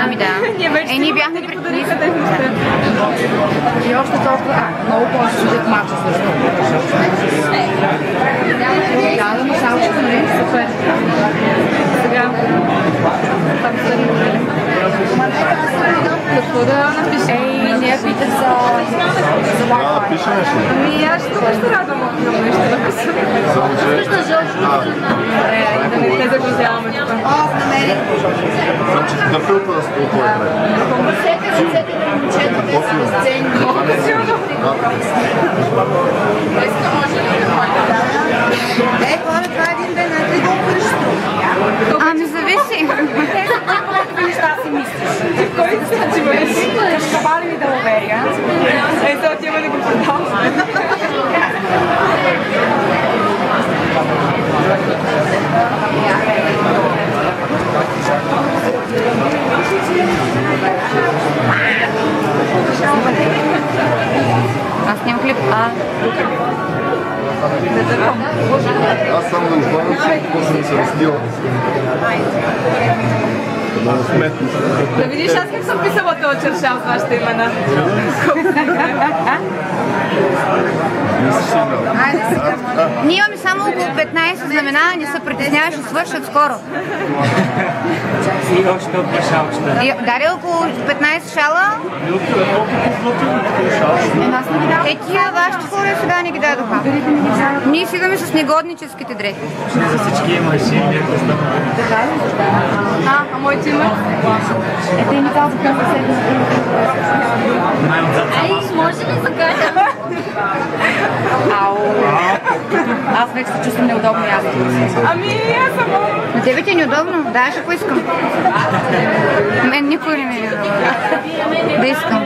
Ами да. Ние бяхме подариха техните. И още толкова много повече служат мача също. Да, но шалчето, нали? Супер. Сега там са ли? Какво да напиша? Не питах за Wi-Fi. Ами аз тук ще радвам от много нещо да писам. Вижда жълто. Да не те загрузяваме тук. Значи да филтър да стои това време. Сете ръцете на момчето, те са безценни. Хора, това е един ден, не ти го къщо. Ами зависи. Те са по-малко неща си мислиш. Кой се чуваш? Кабали ми да уверя. Ето отива да го продавам. Аз нямам клип. Аз само да изгледам, че после ми се разтила. Да видиш аз как съм писала този чершал с вашите имена. Ние имаме само около 15 знамена, не се притесняваш, ще свършат скоро. И още от шалчета. Дари около 15 шала. Тия вашите хора сега не ги дадоха. Ние си идваме с негодническите дрехи. За всички имаше някакво стъпно. А моите има? Ето и ми казаха за себе си. Ей, може ли да кажа? Ау. Аз вече се чувствам неудобно ясно. Ами, аз съм. На тебе ти е неудобно? Да, ще поискам. Мен никой не ми е неудобно. Да искам.